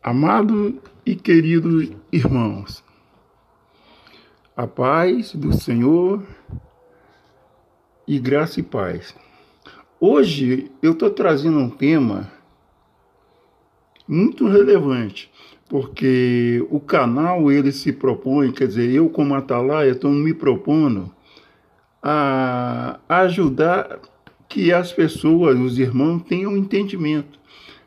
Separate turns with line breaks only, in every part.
Amado e querido irmãos, a paz do Senhor e graça e paz. Hoje eu estou trazendo um tema muito relevante, porque o canal ele se propõe, quer dizer, eu como Atalaia estou me propondo a ajudar que as pessoas, os irmãos, tenham entendimento.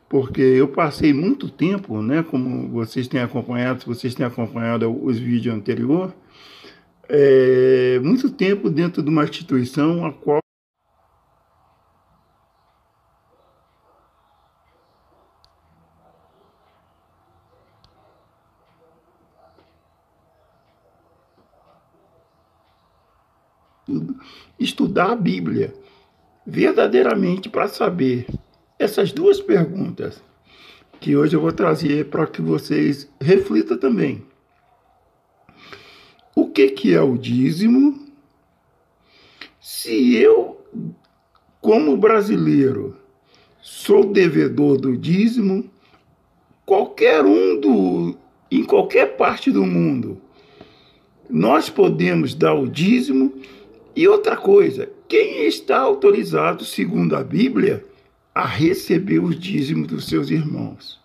Porque eu passei muito tempo, né, como vocês têm acompanhado, se vocês têm acompanhado os vídeos anteriores, muito tempo dentro de uma instituição a qual estudar a Bíblia verdadeiramente para saber essas duas perguntas que hoje eu vou trazer para que vocês reflitam também. O que é o dízimo? Se eu, como brasileiro, sou devedor do dízimo, em qualquer parte do mundo, nós podemos dar o dízimo. E outra coisa, quem está autorizado, segundo a Bíblia, a receber os dízimos dos seus irmãos?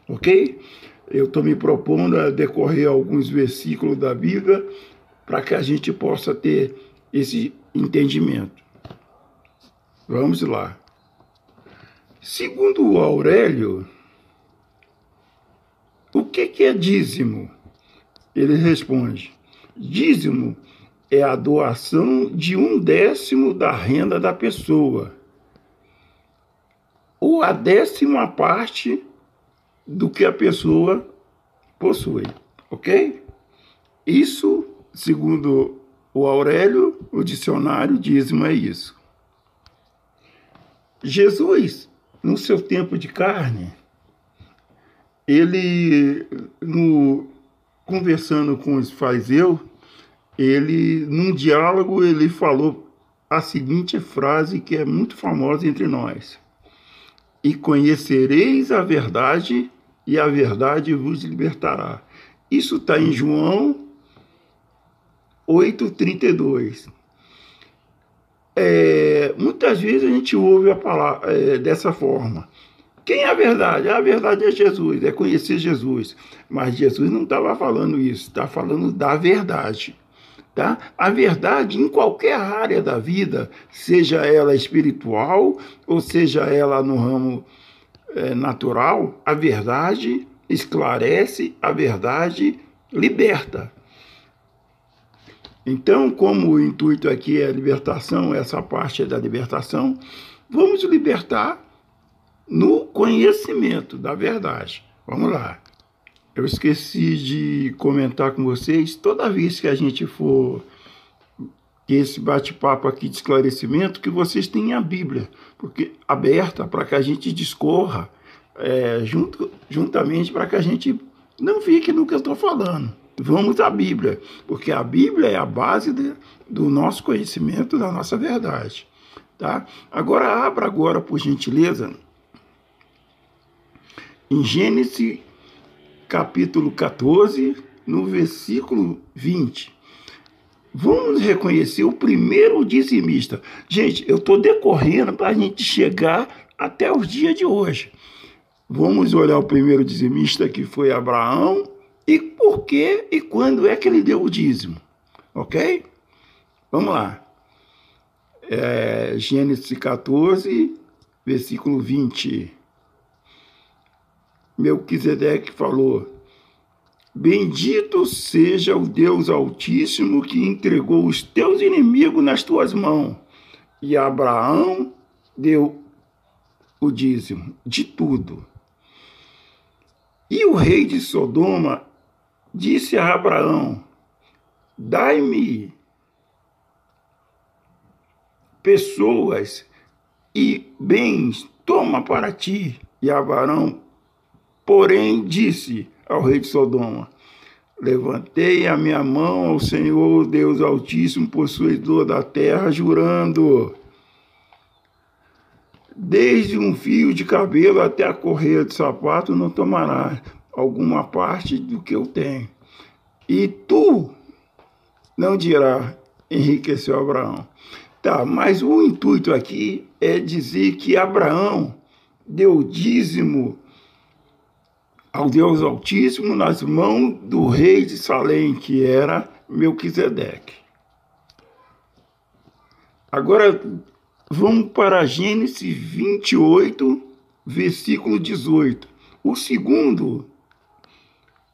Ok? Eu estou me propondo a decorrer alguns versículos da Bíblia para que a gente possa ter esse entendimento. Vamos lá. Segundo o Aurélio, o que é dízimo? Ele responde: dízimo é a doação de 1/10 da renda da pessoa, ou a 10ª parte do que a pessoa possui, ok? Isso, segundo o Aurélio, o dicionário, dízimo é isso. Jesus, no seu tempo de carne, ele, conversando com os fariseus, num diálogo, ele falou a seguinte frase que é muito famosa entre nós: e conhecereis a verdade, e a verdade vos libertará. Isso está em João 8,32. Muitas vezes a gente ouve a palavra dessa forma. Quem é a verdade? A verdade é Jesus, é conhecer Jesus. Mas Jesus não estava falando isso, está falando da verdade. Tá? A verdade em qualquer área da vida, seja ela espiritual ou seja ela no ramo natural, a verdade esclarece, a verdade liberta. Então, como o intuito aqui é a libertação, essa parte é da libertação, vamos libertar no conhecimento da verdade. Vamos lá. Eu esqueci de comentar com vocês, toda vez que a gente for esse bate-papo aqui de esclarecimento, que vocês tenham a Bíblia aberta para que a gente discorra juntamente, para que a gente não fique no que eu estou falando. Vamos à Bíblia, porque a Bíblia é a base do nosso conhecimento, da nossa verdade. Tá? Agora, abra agora, por gentileza, em Gênesis capítulo 14, no versículo 20. Vamos reconhecer o primeiro dizimista. Gente, eu estou decorrendo para a gente chegar até os dias de hoje. Vamos olhar o primeiro dizimista, que foi Abraão, e por que e quando é que ele deu o dízimo. Ok? Vamos lá. Gênesis 14, versículo 20. Melquisedeque falou: bendito seja o Deus Altíssimo que entregou os teus inimigos nas tuas mãos. E Abraão deu o dízimo de tudo. E o rei de Sodoma disse a Abraão: dai-me pessoas e bens, toma para ti. E Abraão, porém, disse ao rei de Sodoma: levantei a minha mão ao Senhor, Deus Altíssimo, possuidor da terra, jurando: desde um fio de cabelo até a correia de sapato não tomarás. alguma parte do que eu tenho. E tu não dirá, enriqueceu Abraão. Tá, mas o intuito aqui é dizer que Abraão deu dízimo ao Deus Altíssimo nas mãos do rei de Salém, que era Melquisedeque. Agora, vamos para Gênesis 28, versículo 18. O segundo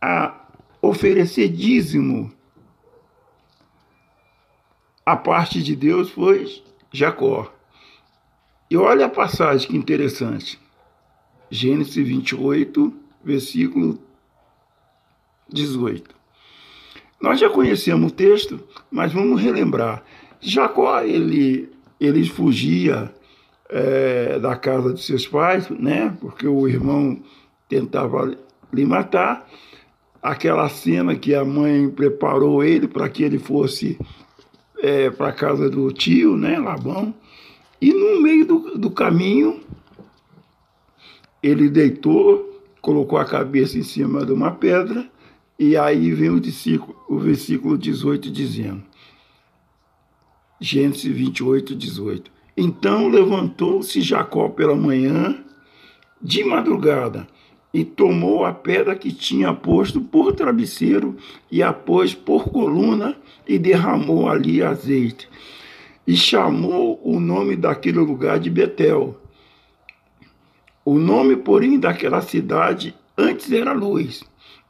a oferecer dízimo a parte de Deus foi Jacó. E olha a passagem que interessante. Gênesis 28, versículo 18. Nós já conhecemos o texto, mas vamos relembrar. Jacó, ele fugia da casa de seus pais, né? Porque o irmão tentava lhe matar. Aquela cena que a mãe preparou ele para que ele fosse para a casa do tio, né, Labão. E no meio do caminho, ele deitou, colocou a cabeça em cima de uma pedra, e aí vem o versículo 18 dizendo, Gênesis 28, 18. Então levantou-se Jacó pela manhã, de madrugada, e tomou a pedra que tinha posto por travesseiro, e a pôs por coluna, e derramou ali azeite. E chamou o nome daquele lugar de Betel. O nome, porém, daquela cidade antes era Luz.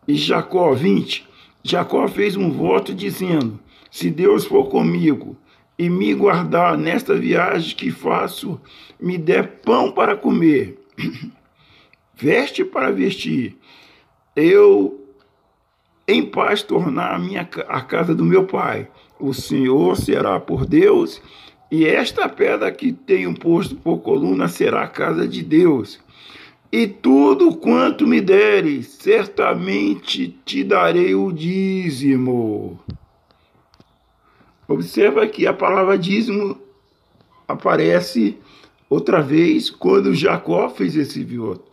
E Jacó 20, Jacó fez um voto dizendo, se Deus for comigo e me guardar nesta viagem que faço, me der pão para comer, veste para vestir, eu em paz tornar a casa do meu pai. O Senhor será por Deus, e esta pedra que tenho posto por coluna será a casa de Deus. E tudo quanto me deres, certamente te darei o dízimo. Observa que a palavra dízimo aparece outra vez quando Jacó fez esse voto.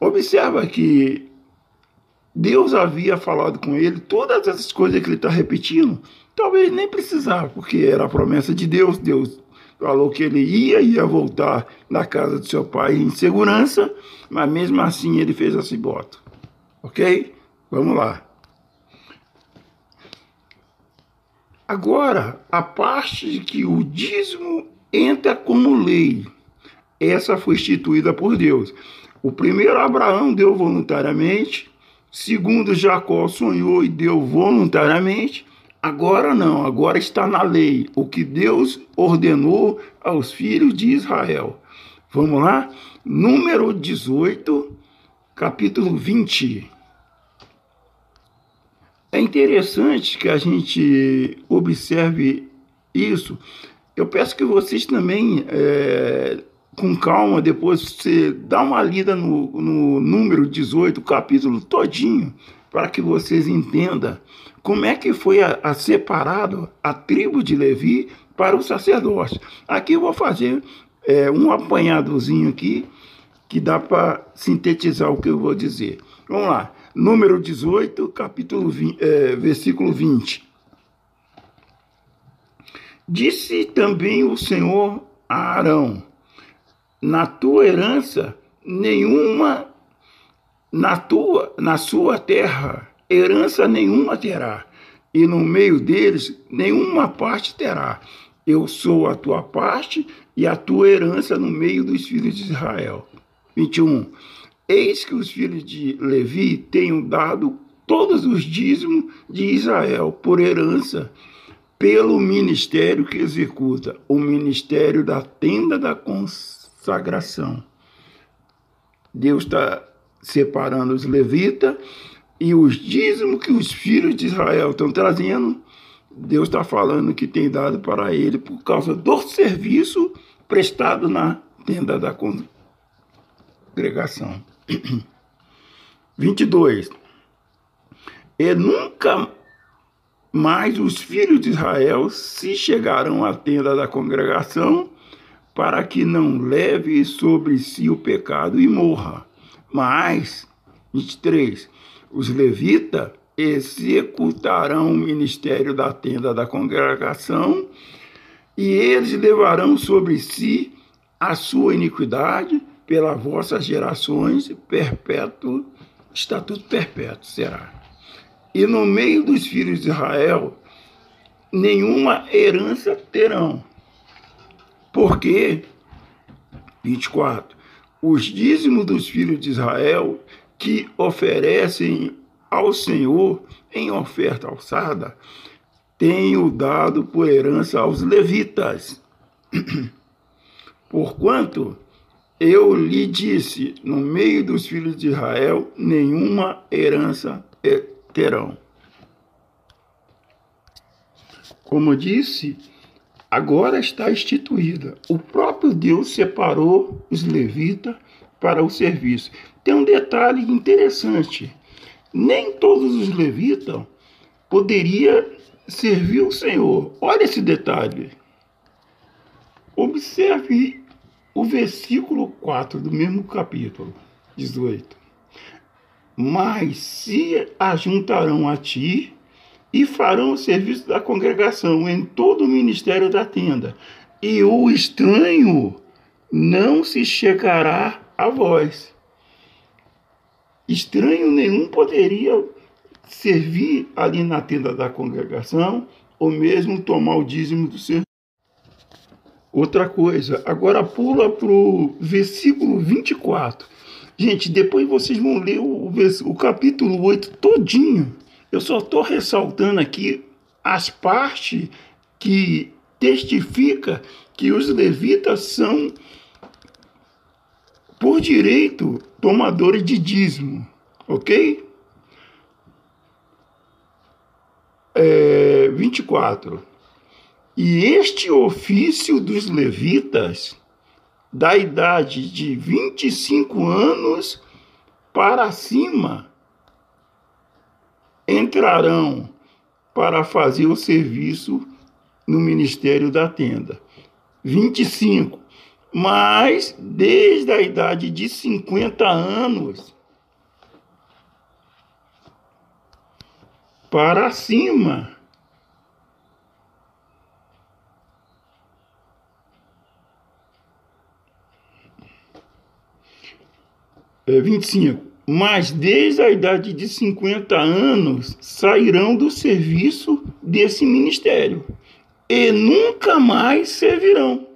Observa que Deus havia falado com ele todas essas coisas que ele está repetindo. Talvez nem precisava, porque era a promessa de Deus. Deus falou que ele ia voltar na casa do seu pai em segurança, mas mesmo assim ele fez esse voto. Ok? Vamos lá. Agora, a parte de que o dízimo entra como lei, essa foi instituída por Deus. O primeiro, Abraão deu voluntariamente. Segundo, Jacó sonhou e deu voluntariamente. Agora não, agora está na lei, o que Deus ordenou aos filhos de Israel. Vamos lá? Número 18, capítulo 20. É interessante que a gente observe isso. Eu peço que vocês também, com calma, depois você dá uma lida no número 18, capítulo todinho, para que vocês entendam como é que foi separado a tribo de Levi para o sacerdócio. Aqui eu vou fazer um apanhadozinho aqui, que dá para sintetizar o que eu vou dizer. Vamos lá. Número 18, capítulo 20, versículo 20. Disse também o Senhor a Arão, na tua herança, nenhuma, na sua terra, herança nenhuma terá, e no meio deles, nenhuma parte terá. Eu sou a tua parte e a tua herança no meio dos filhos de Israel. 21. Eis que os filhos de Levi tenham dado todos os dízimos de Israel por herança, pelo ministério que executa, o ministério da tenda da consagração. Deus está separando os levitas e os dízimos que os filhos de Israel estão trazendo, Deus está falando que tem dado para ele por causa do serviço prestado na tenda da congregação. 22. E nunca mais os filhos de Israel se chegarão à tenda da congregação, para que não leve sobre si o pecado e morra. Mas 23. Os levitas executarão o ministério da tenda da congregação e eles levarão sobre si a sua iniquidade pelas vossas gerações, perpétuo, estatuto perpétuo será. E no meio dos filhos de Israel, nenhuma herança terão. Porque, 24, os dízimos dos filhos de Israel que oferecem ao Senhor em oferta alçada, tenho dado por herança aos levitas. Porquanto eu lhe disse, no meio dos filhos de Israel, nenhuma herança terão. Como disse, agora está instituída. O próprio Deus separou os levitas para o serviço. Tem um detalhe interessante. Nem todos os levitas poderiam servir o Senhor. Olha esse detalhe. Observe o versículo 4 do mesmo capítulo, 18. Mas se ajuntarão a ti e farão o serviço da congregação em todo o ministério da tenda, e o estranho não se chegará a vós. Estranho nenhum poderia servir ali na tenda da congregação, ou mesmo tomar o dízimo do Senhor. Outra coisa, agora pula para o versículo 24. Gente, depois vocês vão ler o capítulo 8 todinho. Eu só estou ressaltando aqui as partes que testifica que os levitas são, por direito, tomadores de dízimo, ok? 24. E este ofício dos levitas, da idade de 25 anos para cima, entrarão para fazer o serviço no ministério da tenda. 25. Mas desde a idade de 50 anos para cima, 25. Mas desde a idade de 50 anos sairão do serviço desse ministério e nunca mais servirão.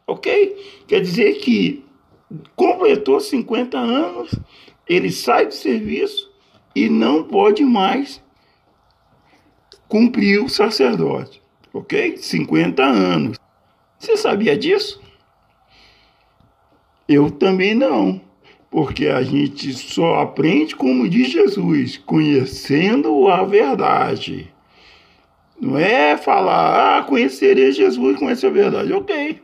Ok? Quer dizer que completou 50 anos, ele sai do serviço e não pode mais cumprir o sacerdócio. Ok? 50 anos. Você sabia disso? Eu também não. Porque a gente só aprende, como diz Jesus, conhecendo a verdade. Não é falar, conhecerei Jesus, conhecer a verdade. Ok.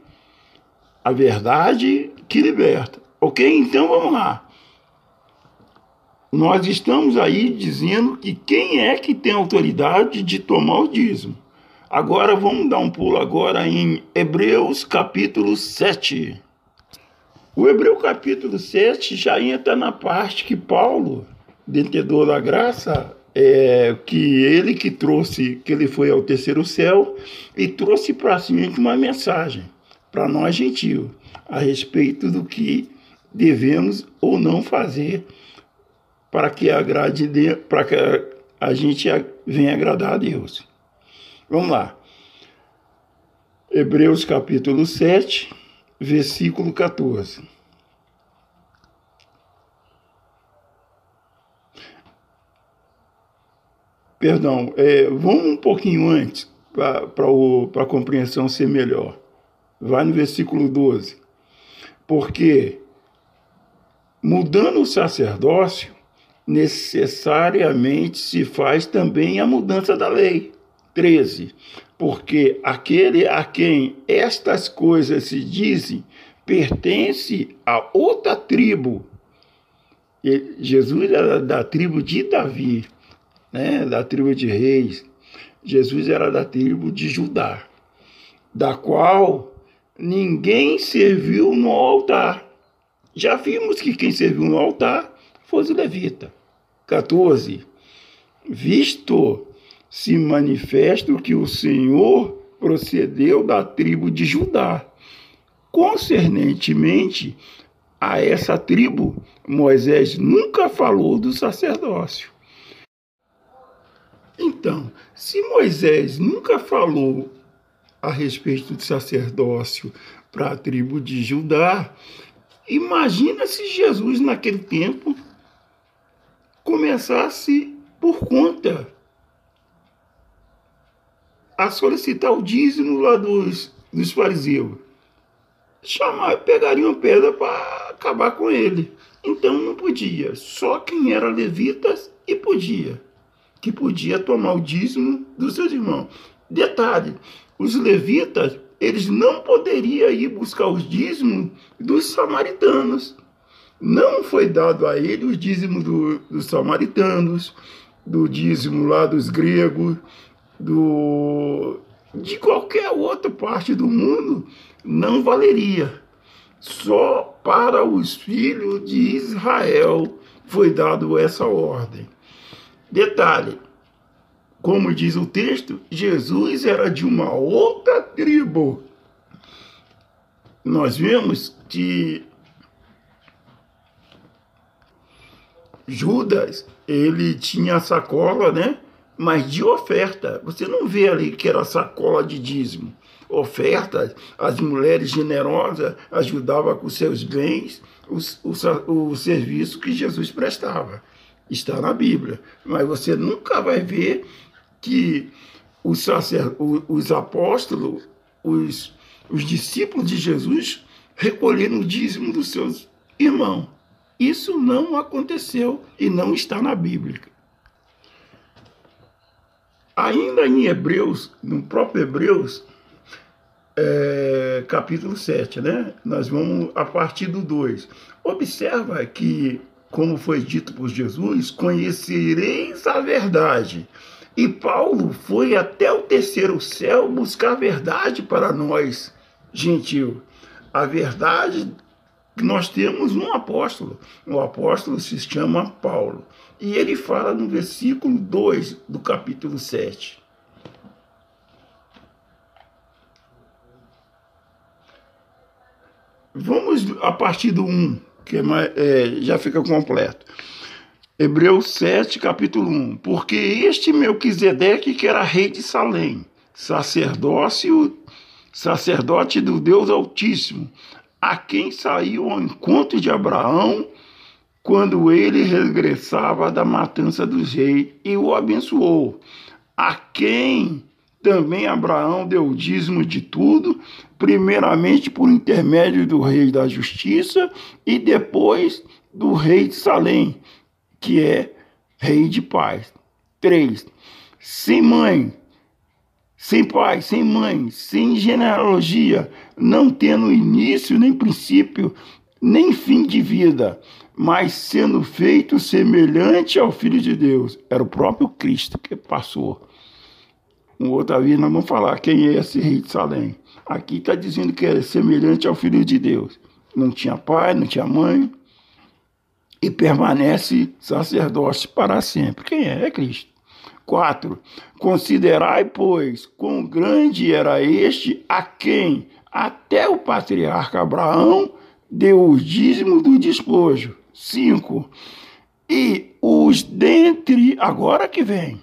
A verdade que liberta. Ok? Então vamos lá. Nós estamos aí dizendo que quem é que tem autoridade de tomar o dízimo. Agora vamos dar um pulo agora em Hebreus capítulo 7. O Hebreu capítulo 7 já entra na parte que Paulo, detentor da graça, que ele foi ao terceiro céu e trouxe para a gente uma mensagem para nós gentios a respeito do que devemos ou não fazer para que a gente venha agradar a Deus. Vamos lá. Hebreus capítulo 7, versículo 14. Perdão, vamos um pouquinho antes para a compreensão ser melhor. Vai no versículo 12. Porque, mudando o sacerdócio, necessariamente se faz também a mudança da lei. 13. Porque aquele a quem estas coisas se dizem pertence a outra tribo. Jesus era da tribo de Davi, né? Da tribo de reis. Jesus era da tribo de Judá, da qual ninguém serviu no altar. Já vimos que quem serviu no altar fosse levita. 14. Visto se manifesto que o Senhor procedeu da tribo de Judá. Concernentemente a essa tribo, Moisés nunca falou do sacerdócio. Então, se Moisés nunca falou a respeito do sacerdócio para a tribo de Judá, imagina se Jesus, naquele tempo, começasse por conta a solicitar o dízimo lá dos fariseus. Pegariam pedra para acabar com ele. Então não podia. Só quem era levitas e que podia tomar o dízimo dos seus irmãos. Detalhe, os levitas, eles não poderiam ir buscar os dízimos dos samaritanos. Não foi dado a ele o dízimo dos samaritanos, do dízimo lá dos gregos, de qualquer outra parte do mundo, não valeria. Só para os filhos de Israel foi dado essa ordem. Detalhe, como diz o texto, Jesus era de uma outra tribo. Nós vemos que Judas, ele tinha a sacola, né? Mas de oferta. Você não vê ali que era sacola de dízimo. Ofertas, as mulheres generosas ajudavam com seus bens o serviço que Jesus prestava. Está na Bíblia. Mas você nunca vai ver que os apóstolos, os discípulos de Jesus recolheram o dízimo dos seus irmãos. Isso não aconteceu e não está na Bíblia. Ainda em Hebreus, no próprio Hebreus, capítulo 7, né? Nós vamos a partir do 2. Observa que, como foi dito por Jesus, conhecereis a verdade. E Paulo foi até o terceiro céu buscar a verdade para nós, gentil. A verdade que nós temos um apóstolo. O apóstolo se chama Paulo. E ele fala no versículo 2 do capítulo 7. Vamos a partir do 1, que já fica completo. Hebreus 7, capítulo 1. Porque este Melquisedeque, que era rei de Salém, sacerdote do Deus Altíssimo, a quem saiu ao encontro de Abraão, quando ele regressava da matança dos reis, e o abençoou, a quem também Abraão deu o dízimo de tudo, primeiramente por intermédio do rei da justiça, e depois do rei de Salém, que é rei de paz. 3. Sem mãe, sem pai, sem mãe, sem genealogia, não tendo início, nem princípio, nem fim de vida, mas sendo feito semelhante ao Filho de Deus. Era o próprio Cristo que passou. Um outra vez nós vamos falar quem é esse rei de Salém. Aqui está dizendo que era semelhante ao Filho de Deus. Não tinha pai, não tinha mãe, e permanece sacerdote para sempre. Quem é? É Cristo. 4. Considerai, pois, quão grande era este a quem até o patriarca Abraão deu o dízimo do despojo. 5. E os dentre... Agora que vem.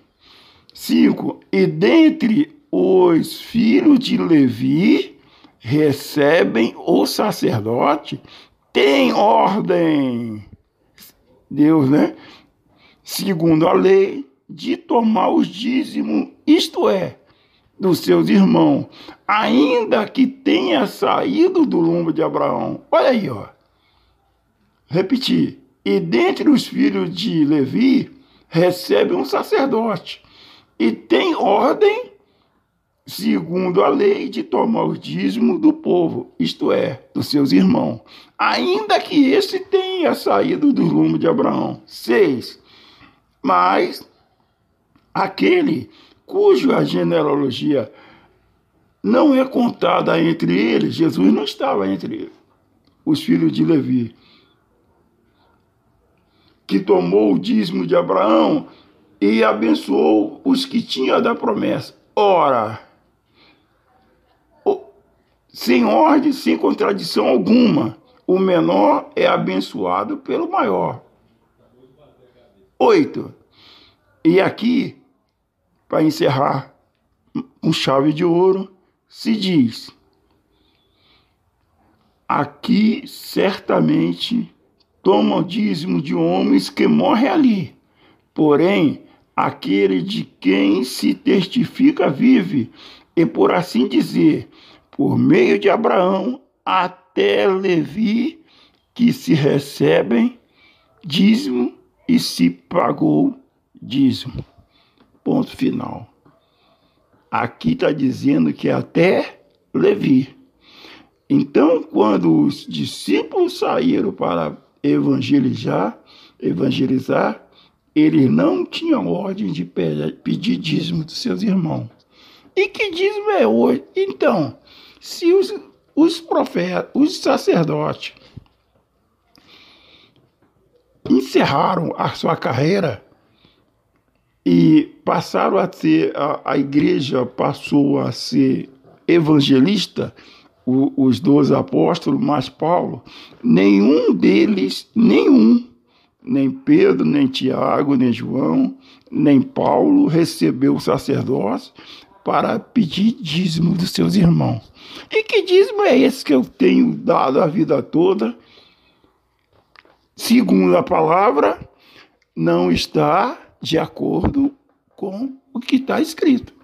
5. E dentre os filhos de Levi recebem o sacerdote, tem ordem... Deus, né? Segundo a lei, de tomar os dízimos, isto é, dos seus irmãos, ainda que tenha saído do lombo de Abraão. Olha aí, ó. Repetir. E dentre os filhos de Levi, recebe um sacerdote, e tem ordem, segundo a lei, de tomar os dízimos do povo, isto é, dos seus irmãos, ainda que esse tenha saído do rumo de Abraão. 6. Mas aquele cuja genealogia não é contada entre eles, Jesus não estava entre os filhos de Levi, que tomou o dízimo de Abraão e abençoou os que tinham da promessa. Ora, sem ordem, sem contradição alguma, o menor é abençoado pelo maior. 8. E aqui, para encerrar com chave de ouro, se diz: aqui certamente toma o dízimo de homens que morrem ali, porém aquele de quem se testifica vive, e por assim dizer, por meio de Abraão até Levi, que se recebem dízimo e se pagou dízimo. Ponto final. Aqui está dizendo que até Levi. Então, quando os discípulos saíram para evangelizar, eles não tinham ordem de pedir dízimo dos seus irmãos. E que dízimo é hoje? Então, se os profetas, os sacerdotes, encerraram a sua carreira e passaram a ser, a igreja passou a ser evangelista, os 12 apóstolos, mais Paulo, nenhum deles, nem Pedro, nem Tiago, nem João, nem Paulo recebeu o sacerdócio para pedir dízimo dos seus irmãos. E que dízimo é esse que eu tenho dado a vida toda? Segundo a palavra, não está de acordo com o que está escrito.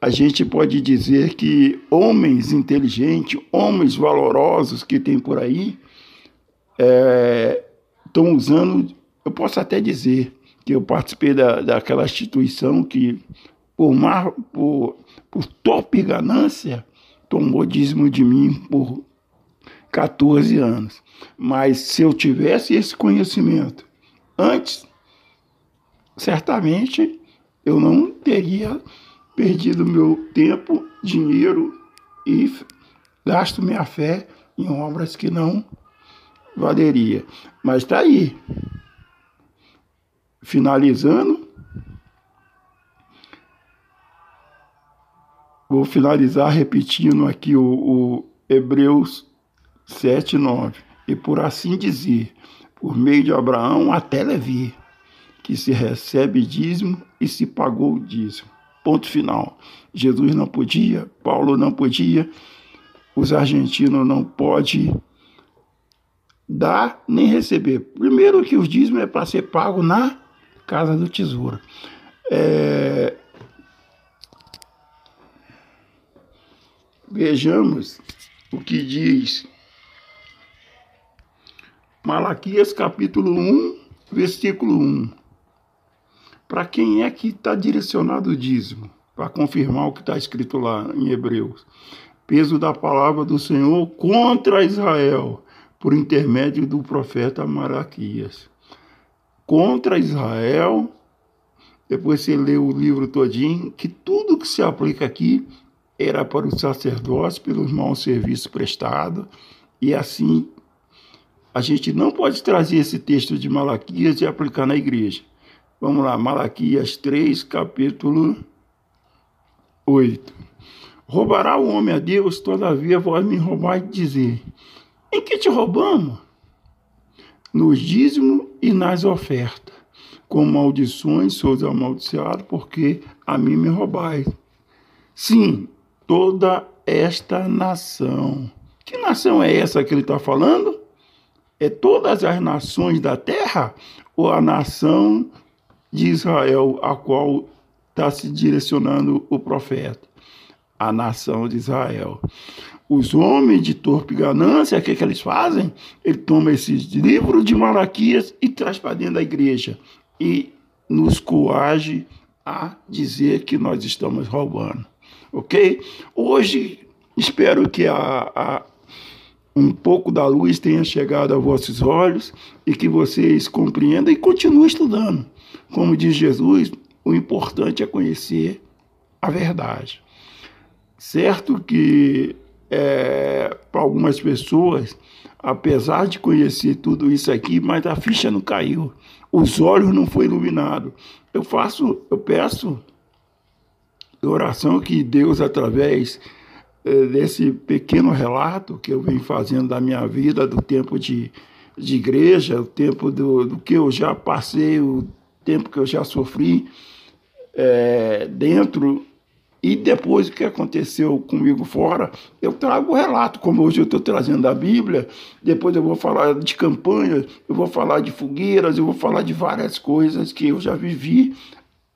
A gente pode dizer que homens inteligentes, homens valorosos que tem por aí, estão usando, eu posso até dizer que eu participei daquela instituição que, por top ganância, tomou dízimo de mim por 14 anos. Mas se eu tivesse esse conhecimento antes, certamente eu não teria perdido meu tempo, dinheiro e gasto minha fé em obras que não valeria. Mas está aí. Finalizando, vou finalizar repetindo aqui o Hebreus 7:9. E por assim dizer, por meio de Abraão até Levi, que se recebe dízimo e se pagou o dízimo. Ponto final. Jesus não podia, Paulo não podia, os argentinos não podem dar nem receber. Primeiro que os dízimos é para ser pago na casa do tesouro. Vejamos o que diz Malaquias capítulo 1, versículo 1. Para quem é que está direcionado o dízimo? Para confirmar o que está escrito lá em Hebreus. Peso da palavra do Senhor contra Israel, por intermédio do profeta Malaquias. Contra Israel, depois você lê o livro todinho, que tudo que se aplica aqui era para os sacerdotes, pelos maus serviços prestados, e assim a gente não pode trazer esse texto de Malaquias e aplicar na igreja. Vamos lá, Malaquias 3, capítulo 8. Roubará o homem a Deus, todavia vós me roubais de dizer: em que te roubamos? Nos dízimos e nas ofertas. Com maldições sois amaldiçoado, porque a mim me roubais. Sim, toda esta nação. Que nação é essa que ele está falando? É todas as nações da terra ou a nação de Israel, a qual está se direcionando o profeta? A nação de Israel. Os homens de torpe ganância, o que eles fazem? Ele toma esses livros de Malaquias e traz para dentro da igreja e nos coage a dizer que nós estamos roubando. Ok? Hoje, espero que um pouco da luz tenha chegado a vossos olhos e que vocês compreendam e continuem estudando. Como diz Jesus, o importante é conhecer a verdade. Certo que para algumas pessoas, apesar de conhecer tudo isso aqui, mas a ficha não caiu, os olhos não foram iluminados. Eu peço oração que Deus, através desse pequeno relato que eu venho fazendo da minha vida, do tempo de igreja, o tempo do que eu já passei, o tempo que eu já sofri dentro e depois o que aconteceu comigo fora, eu trago o relato, como hoje eu estou trazendo a Bíblia, depois eu vou falar de campanhas, eu vou falar de fogueiras, eu vou falar de várias coisas que eu já vivi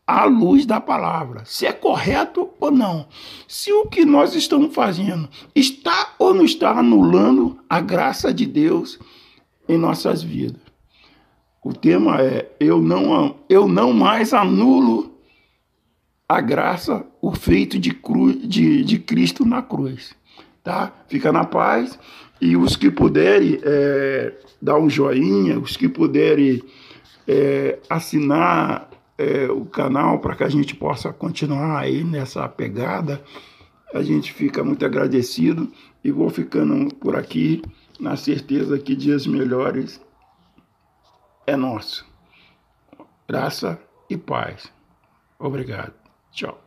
à luz da palavra, se é correto ou não, se o que nós estamos fazendo está ou não está anulando a graça de Deus em nossas vidas. O tema é: eu não mais anulo a graça, o feito de Cristo na cruz. Tá? Fica na paz. E os que puderem dar um joinha, os que puderem assinar o canal para que a gente possa continuar aí nessa pegada, a gente fica muito agradecido. E vou ficando por aqui na certeza que dias melhores é nosso. Graça e paz. Obrigado. Tchau.